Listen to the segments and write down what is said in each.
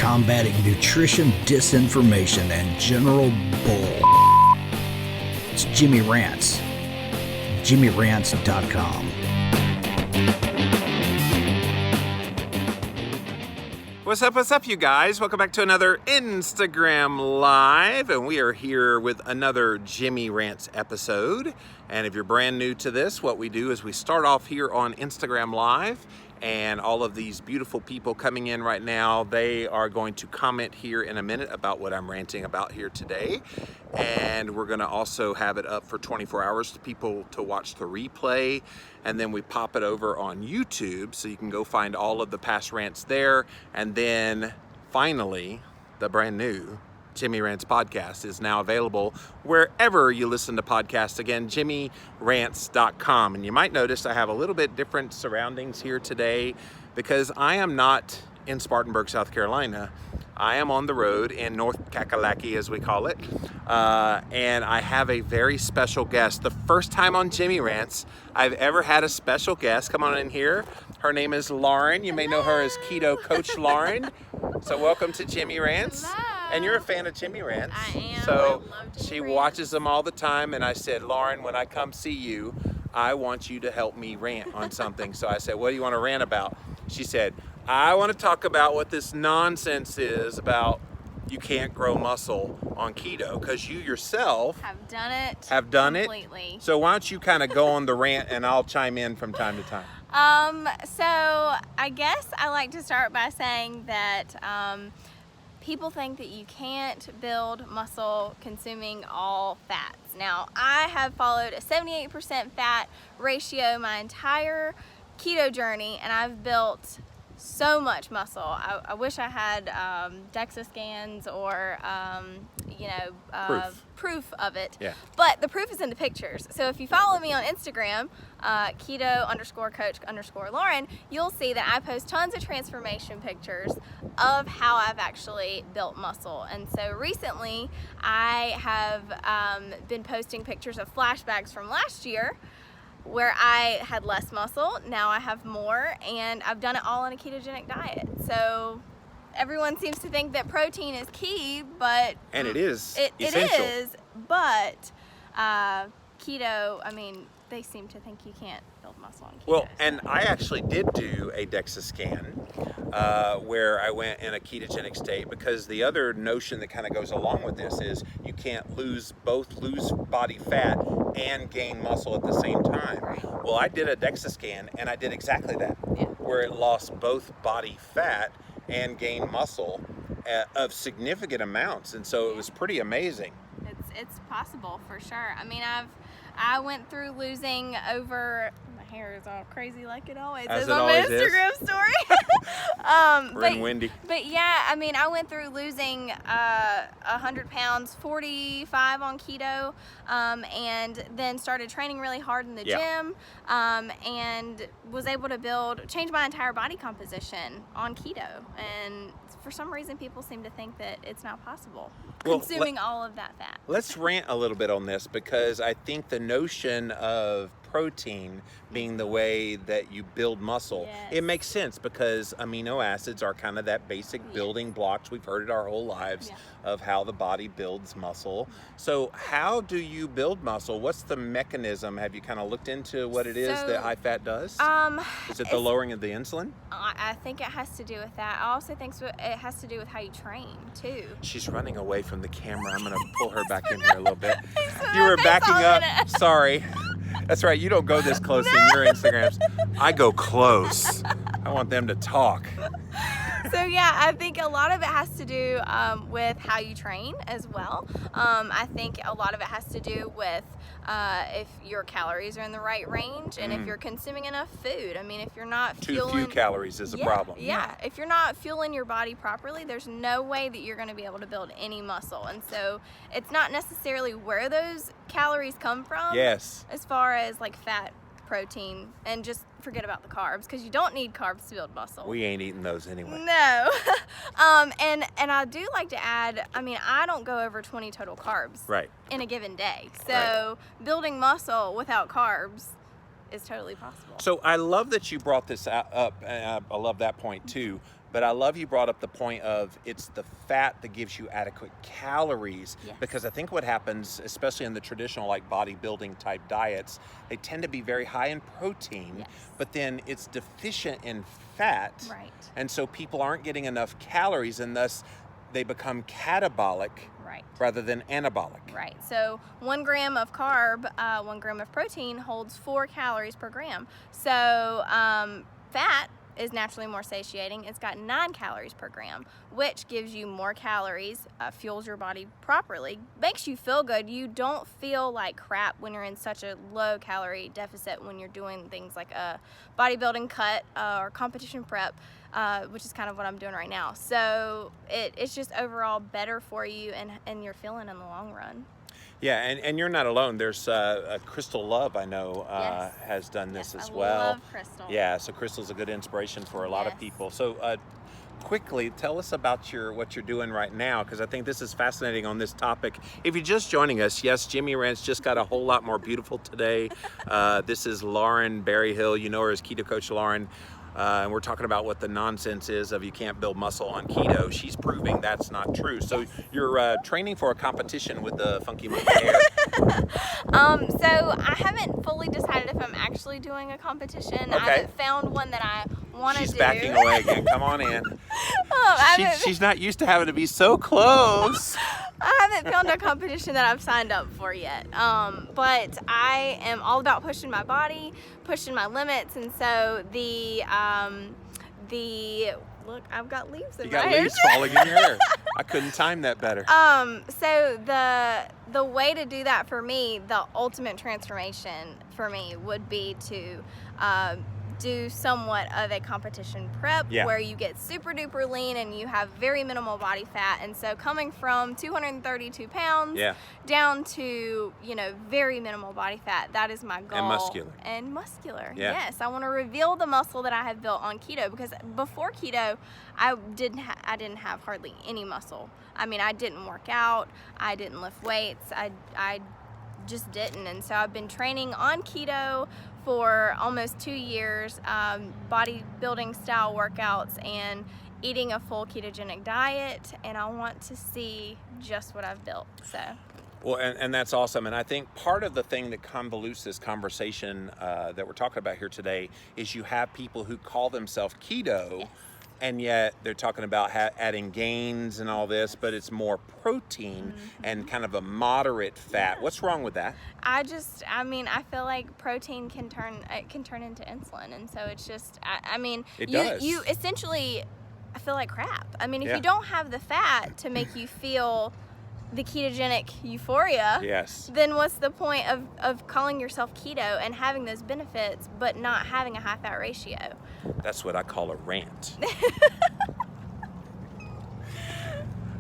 combating nutrition disinformation and general bull. It's Jimmy Rants. JimmyRants.com. What's up, you guys? Welcome back to another Instagram Live, and we are here with another Jimmy Rants episode. And if you're brand new to this, what we do is we start off here on Instagram Live, and all of these beautiful people coming in right now, they are going to comment here in a minute about what I'm ranting about here today. And we're going to also have it up for 24 hours to people to watch the replay. And then we pop it over on YouTube, so you can go find all of the past rants there. And then finally, the brand new Jimmy Rants podcast is now available wherever you listen to podcasts. Again, JimmyRants.com. And you might notice I have a little bit different surroundings here today because I am not in Spartanburg, South Carolina. I am on the road in North Kakalaki, as we call it. And I have a very special guest. The first time on Jimmy Rants I've ever had a special guest. Come on in here. Her name is Lauren. You may know her as Keto Coach Lauren. So welcome to Jimmy Rants. Hello. And you're a fan of Jimmy Rants. I am. So I love Jimmy she Rants. watches them all the time. And I said, Lauren, when I come see you, I want you to help me rant on something. So I said, what do you want to rant about? She said, I want to talk about what this nonsense is about you can't grow muscle on keto, because you yourself have done it. Completely. So why don't you kind of go on the rant and I'll chime in from time to time. So I guess I like to start by saying that people think that you can't build muscle consuming all fats. Now, I have followed a 78% fat ratio my entire keto journey, and I've built so much muscle. I wish I had DEXA scans or proof of it. Yeah. But the proof is in the pictures. So if you follow me on Instagram, keto_coach_Lauren, you'll see that I post tons of transformation pictures of how I've actually built muscle. And so recently I have been posting pictures of flashbacks from last year where I had less muscle. Now I have more, and I've done it all on a ketogenic diet. So everyone seems to think that protein is key, but And it is essential. essential. It is, but keto, I mean, they seem to think you can't build muscle on keto. Well, and I actually did do a DEXA scan where I went in a ketogenic state, because the other notion that kind of goes along with this is you can't lose body fat and gain muscle at the same time. Right. Well, I did a DEXA scan and I did exactly that, Yeah. where it lost both body fat and gained muscle of significant amounts, and so it was pretty amazing. It's possible for sure. I mean, I went through losing over. My hair is all crazy like it always As is it on my always is. Instagram story. We're in windy. But yeah, I mean, I went through losing 100 pounds, 45 on keto, and then started training really hard in the gym, and was able to change my entire body composition on keto. And for some reason, people seem to think that it's not possible, consuming all of that fat. Let's rant a little bit on this, because I think the notion of protein being the way that you build muscle, it makes sense, because amino acids are kind of that basic building blocks. We've heard it our whole lives of how the body builds muscle. So how do you build muscle? What's the mechanism? Have you kind of looked into what it is that high fat does? Is it the lowering of the insulin? I think it has to do with that. I also think it has to do with how you train too. She's running away from the camera. I'm going to pull her back in here a little bit. You were backing up. Sorry. That's right. You don't go this close in your Instagrams. I go close. I want them to talk. So yeah, I think a lot of it has to do with how you train as well. I think a lot of it has to do with if your calories are in the right range and if you're consuming enough food. I mean, if you're not Too few calories is a problem. Yeah, if you're not fueling your body properly, there's no way that you're going to be able to build any muscle. And so it's not necessarily where those calories come from. Yes. As far as like fat, protein, and just forget about the carbs, because you don't need carbs to build muscle. We ain't eating those anyway. No. And I do like to add, I mean, I don't go over 20 total carbs in a given day. So building muscle without carbs is totally possible. So I love that you brought this up, and I love that point too. But I love you brought up the point of it's the fat that gives you adequate calories. Yes. Because I think what happens, especially in the traditional like bodybuilding type diets, they tend to be very high in protein, Yes. but then it's deficient in fat. Right. And so people aren't getting enough calories, and thus they become catabolic Right. rather than anabolic. Right. So 1 gram of carb, 1 gram of protein holds 4 calories per gram. So fat is naturally more satiating. It's got 9 calories per gram, which gives you more calories, fuels your body properly, makes you feel good. You don't feel like crap when you're in such a low calorie deficit when you're doing things like a bodybuilding cut or competition prep, which is kind of what I'm doing right now. So it's just overall better for you and you're feeling in the long run. Yeah, and you're not alone. There's Crystal Love, I know, Yes. has done this Yes, as I well. love Crystal. Yeah, so Crystal's a good inspiration for a lot of Yes. people. So quickly, tell us about what you're doing right now, because I think this is fascinating on this topic. If you're just joining us, yes, Jimmy Rants just got a whole lot more beautiful today. This is Lauren Berryhill. You know her as Keto Coach Lauren. And we're talking about what the nonsense is of you can't build muscle on keto. She's proving that's not true. So you're training for a competition with the funky monkey hair. So I haven't fully decided if I'm actually doing a competition. I Okay. haven't found one that I want to do. She's backing away again. Come on in. I haven't- She's not used to having to be so close. I haven't found a competition that I've signed up for yet. But I am all about pushing my body, pushing my limits, and so the look, I've got leaves in You my got hair. leaves falling in your hair. I couldn't time that better. So the way to do that for me, the ultimate transformation for me would be to do somewhat of a competition prep Yeah. where you get super duper lean and you have very minimal body fat. And so coming from 232 pounds Yeah. down to, very minimal body fat, that is my goal. And muscular. And muscular. Yeah. Yes. I want to reveal the muscle that I have built on keto, because before keto, I didn't have hardly any muscle. I mean, I didn't work out. I didn't lift weights. I just didn't. And so I've been training on keto for almost 2 years, bodybuilding style workouts and eating a full ketogenic diet, and I want to see just what I've built. So Well, and that's awesome. And I think part of the thing that convolutes this conversation that we're talking about here today is you have people who call themselves keto, Yes. and yet they're talking about adding gains and all this, but it's more protein and kind of a moderate fat. What's wrong with that? I feel like protein can turn into insulin, and so it's just, It does. You essentially, I feel like crap. I mean, if Yeah. you don't have the fat to make you feel the ketogenic euphoria, Yes. then what's the point of calling yourself keto and having those benefits, but not having a high fat ratio? That's what I call a rant.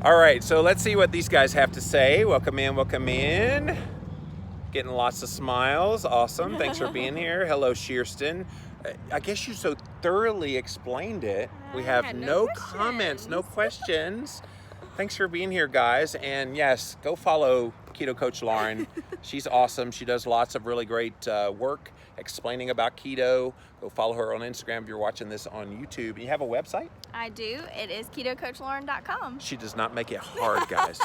All right, so let's see what these guys have to say. Welcome in, welcome in. Getting lots of smiles. Awesome. Thanks for being here. Hello, Shearston. I guess you so thoroughly explained it. We I have had no no comments, no questions. questions. Thanks for being here, guys. And yes, go follow Keto Coach Lauren. She's awesome. She does lots of really great work explaining about keto. Go follow her on Instagram if you're watching this on YouTube. And you have a website? I do. It is ketocoachlauren.com. She does not make it hard, guys.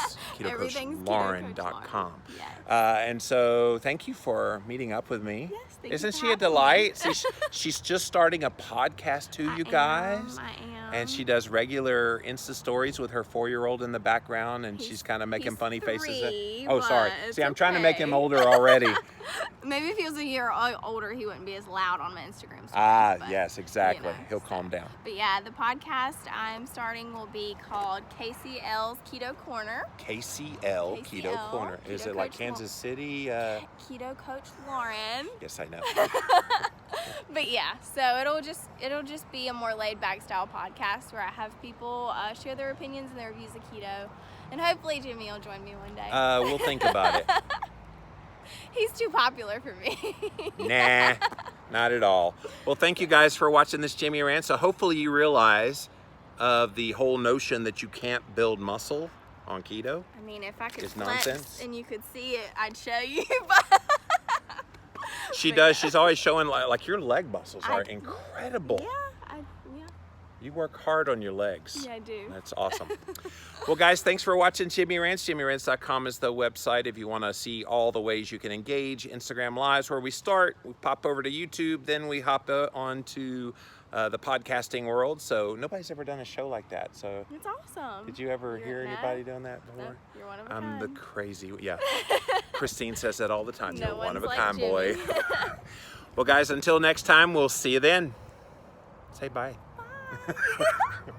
Everything's KetoCoachLauren.com. Yes. And so thank you for meeting up with me. Yes, thank you Isn't for she a having me. delight? See, she's just starting a podcast too, you guys. I am. And she does regular Insta stories with her 4-year-old in the background, and she's He's- kind of making he's funny faces. 3, Oh, sorry. but See, I'm it's trying to make him okay. older already. Maybe if he was a year older, he wouldn't be as loud on my Instagram stories. Ah, but, yes, exactly. He'll so. calm down. But yeah, the podcast I'm starting will be called KCL's Keto Corner. KCL, Keto KCL, Corner. Is Keto it like Coach Kansas City? Keto Coach Lauren. Yes, I know. But yeah, so it'll just be a more laid back style podcast where I have people share their opinions and their views of keto, and hopefully Jimmy will join me one day. We'll think about it. He's too popular for me. Nah, not at all. Well, thank you guys for watching this Jimmy Rant. So hopefully you realize of the whole notion that you can't build muscle on keto. I mean, if I could It's flex nonsense. and you could see it, I'd show you. But She But does. yeah. She's always showing like your leg muscles are I- incredible. yeah. You work hard on your legs. Yeah, I do. That's awesome. Well, guys, thanks for watching Jimmy Rants. JimmyRants.com is the website if you want to see all the ways you can engage. Instagram Lives where we start. We pop over to YouTube, then we hop on to the podcasting world. So nobody's ever done a show like that. So It's awesome. did you ever hear anybody doing that before? No, you're one of a I'm kind. the crazy, yeah. Christine says that all the time. No You're one of one's a like kind boy. Jimmy. Well, guys, until next time, we'll see you then. Say bye. Bye.